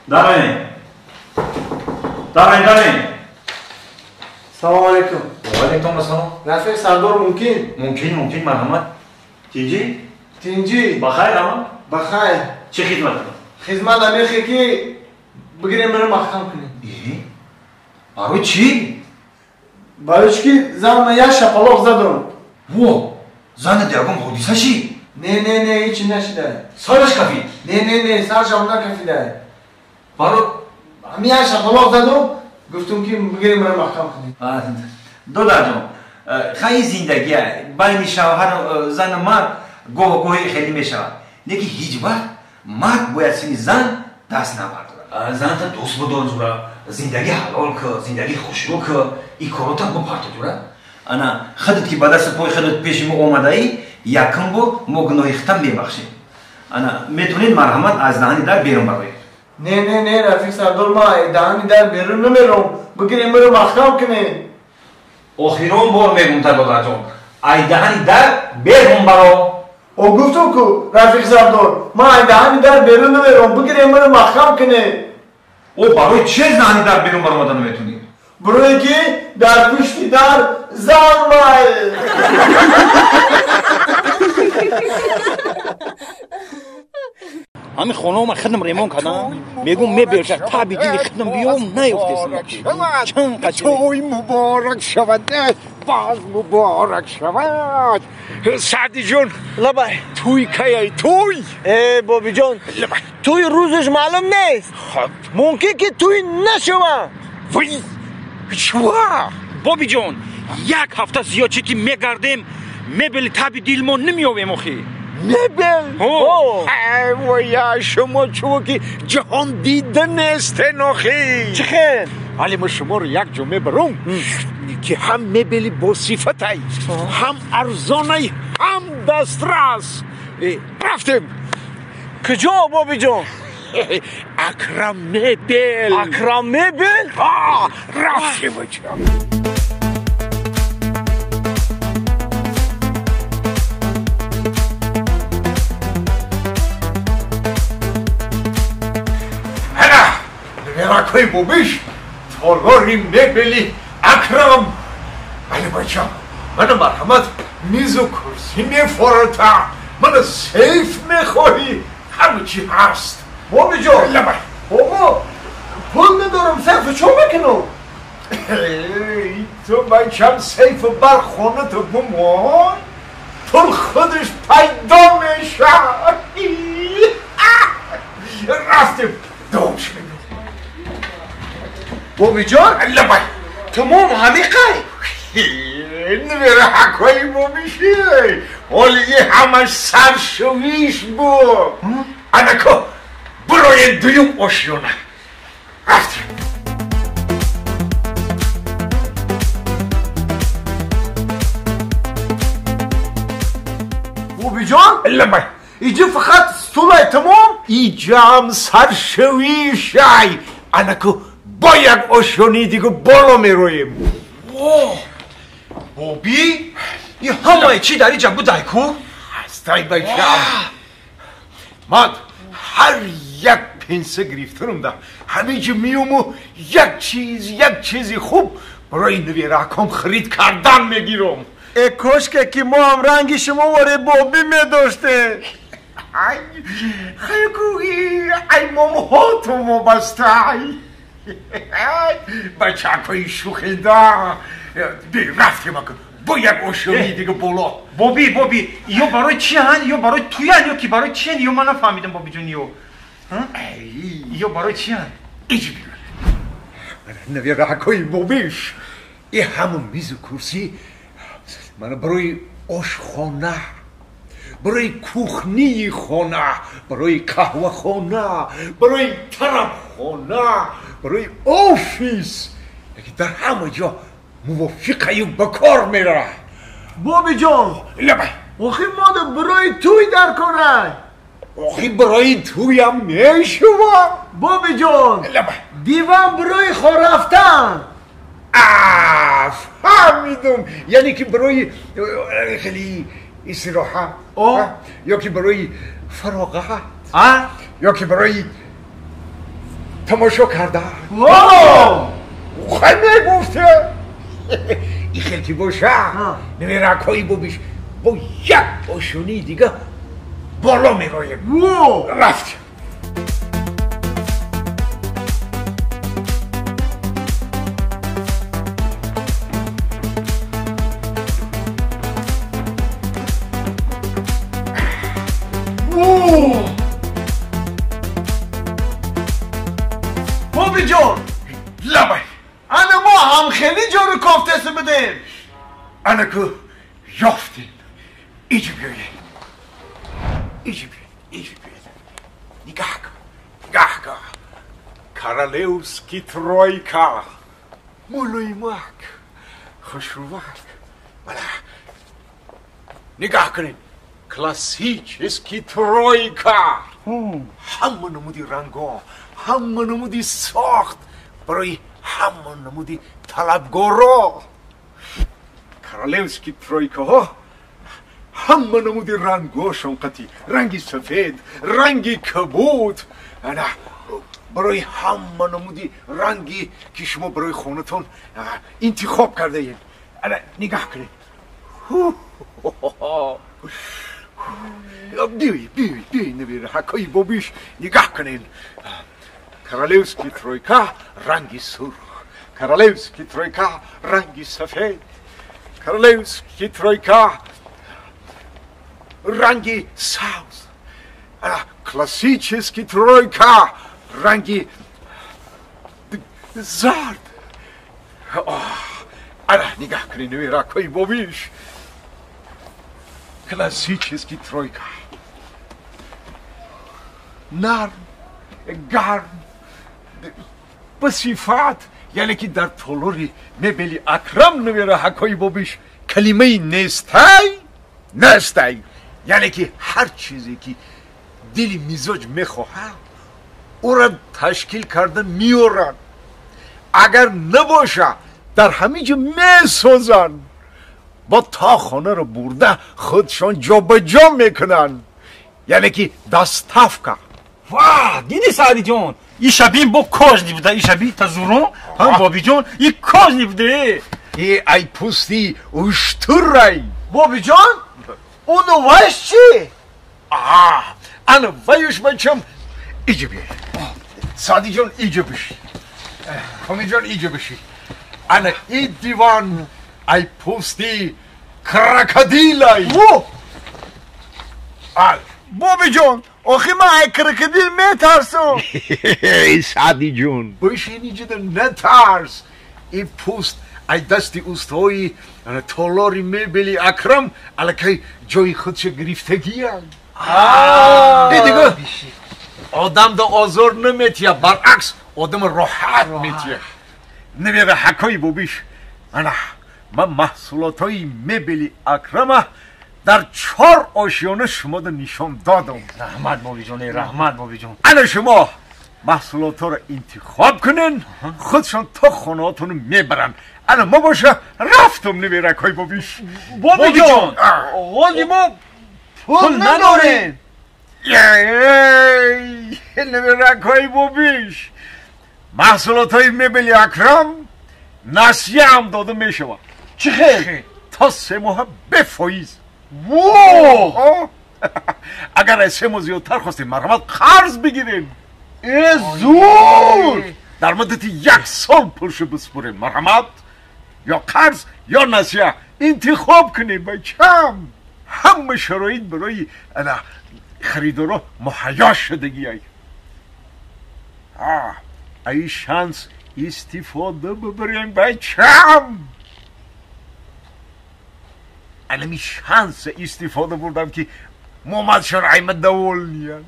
دارین دارین دارین سلام علیکم. و علیکم السلام. رفیق سردار ممکن مرحمت. تینجی بخیر اما بخیر. چه خدمت؟ خدمت امیخی که بگیریم برای محکم کنیم. برای چی؟ برای که زن من یک شپلاق زدم. زن دیگم حادثه چی؟ نه هیچی نشده. سرش کفید؟ نه سرش هم نکفیده. برای همین یک شپلاق زدم گفتم که بگیریم برای محکم کنیم. دادر جان خیلی زندگی بین شوهر و زن مرد گاهی خیلی می شود لیکن هیچ وقت مرد باید سینی زن دست نبرد. زن تا دوست بدار جورا زندگی حلال که زندگی خوشرو که این کارو تا بپرده جورا انا خودت که با دست پای خودت پیش ما اومده ای یکم با ما گناهی ختم میبخشیم. انا میتونید مرحمت از دهانی در بیرون بروید. نه رفیق سردار ما دهانی در بیرون نمیرم بگیریم برای محکم کنیم. آخرون بار میگم تا دادر جان ای دهانی در بیرون برو. او گفتم که رفیق سردار ما ای دهانی در بیرون نمیرم بگیریم برای محکم کنیم. او برای چه دهانی در بیرون برو نمیتونی؟ برای که در پشتی در زن مای. همین خانم خدم ریمان کردن میگم میبرشه تابی دیلی خدم بیام نیفته چند قچه توی مبارک شود باز مبارک شود. سعدی جون لبای توی کی توی بابی جان توی روزش معلوم نیست. ممکن که توی نشوه. وی شوا بابی جان یک هفته زیاد چی که میگردیم میبلی تابی دیلمون نمیاویم اخی مبل ویا شما چون که جهان دیده نیست نخی چخه؟ ولی ما شما رو یک جمعه برون که هم مبلی با صفت ای هم ارزانه هم دسترس رفتیم. کجا بابی جان؟ اکرم مبل. اکرم مبل؟ رفتیم راکوی بوبیش تالاری مبلی اکرم. ولی بچه من مرحمت میز و کرسی میفرتا من سیف میخواهی همه چی هست. بابی جان لبای بابا پول ندارم سیف چو بکنم. تو بچم سیف بر خونه تو بمان پول خودش پیدا میشه. رفتیم دومش میبینیم. بابی جان لبای تمام همیقه نمیره حکایی بابیشی ولی همش سرشویش بود. انکو برای دویم آشیونه رفتیم. بابی جان لبای اینجا فقط ستولای تمام؟ اینجا هم سرشویشی انکو با یک آشونی دیگه بالا میرویم. بابی؟ این همه چی در اینجا بود دایکو؟ هستای بچم من هر یک پنسه گرفتنم ده همینجا میوم و یک چیزی خوب برای نوی رقم خرید کردن میگیرم. ای کشکه که ما هم رنگی شما واره بابی میداشته. ای خیلی ای مامهاتو مبسته بچه اکوی شوخی دا رفتیم اکو با یک آشونی دیگه بالا. بابی یا برای چی هن؟ یا برای توی هن یا که برای چی هن؟ یا من نفهمیدم بابی جون یا برای چی هن؟ ایجی بیرون نوی رکوی بابیش این همون میز و کرسی من برای آشخانه برای کوخنی خانه برای قهوه خانه برای طرب خانه برای آفیس در همه جا موافقه بکار میره. بابی جان لبای آخی ماده برای توی در کنه. آخی برای توی هم میشوه. بابی جان لبای دیوان برای خور رفتن. فهمیدم یعنی که برای خیلی استراحت یا که برای فراغت یا که برای تماشا کردن. واو خیلی گفته این خیلی باشه نمیرکایی ببیش با یک آشونی دیگه بالا میرایم. رفت بابی جان لبای انا ما هم خیلی جارو کافتسه بدیم. انا که یافتیم ایجی بیایید ایجی بیایید نگاه کن کارالewski ترویکا مولوی مک خوشروک بله نگاه کنین کلاسیچسکی ترویکا همه نمودی رنگا همه نمودی ساخت برای همه نمودی طلبگارا. کارالewski ترویکا ها همه نمودی رنگاشون قطی رنگی سفید رنگی کبود نه برای همه نمودی رنگی که شما برای خونتون انتخاب کرده این نگاه کنید بیایی نبیره حکایی بابیش نگاه کنین کارالewski ترویکا رنگی سرخ کارالewski ترویکا رنگی سفید کارالewski ترویکا رنگی سبز کلاسیچسکی ترویکا رنگی زرد. نگاه کنین نمیره کوی بابیش کلاسیچسکی ترویکا نرم گرم بصفت یعنی که در طولوری مبلی اکرم نمیره حکای بابیش کلمه نستی یعنی که هر چیزی که دلی میزاج میخواهد او را تشکیل کرده میورن اگر نباشه در همینجا میسازن با تا خانه رو برده خودشان جا به جا میکنن یعنی که دستافکا. واه دیدی سعدی جان این شبیه با کاج نیبده این شبیه تا زورون هم بابی جان این کاج نیبده ای پوستی اشترای بابی جان اونو وایش چی؟ انا وایش بچم ایجا بیای سعدی جان ایجا بشی کامی جان ایجا بشی انا این دیوان ای پوستی کرکدیلای بابی جان آخی من ای کرکدیل میترسم. ای سعدی جون باشین اینجا در نترس این پوست ای دستی اوستایی تالاری میبلی اکرم الکی جای خودش گرفتگی هم دیگه آدم دا آزار نمیتیه برعکس آدم راحت میتیه نمیره حکای بابیش من محصولات های میبلی اکرمه در 4 آشیانه شما دا نشان دادم. رحمت بابی جان رحمت بابی جان انا شما محصولات ها رو انتخاب کنین خودشان تا خانه هاتون میبرن. انا ما باشه رفتم نمیره کای بابیش. بابی جان آقای ما پول نداریم. نمیره کای بابیش محصولات های میبلی اکرم نسیه هم داده میشود. چی خیلی؟ تا 3 ماه بفایز. واو اگر 3 ماه زیادتر خواستیم مرحمت قرض بگیریم زور در مدت 1 سال پولشو بسپریم مرحمت یا قرض یا نسیه انتخاب کنیم بچم. همه شرایط برای خریدارا مهیا شدگی ای شانس استفاده ببریم بچم. الان شانس استفاده بردم که محمد شرعی مدول نیان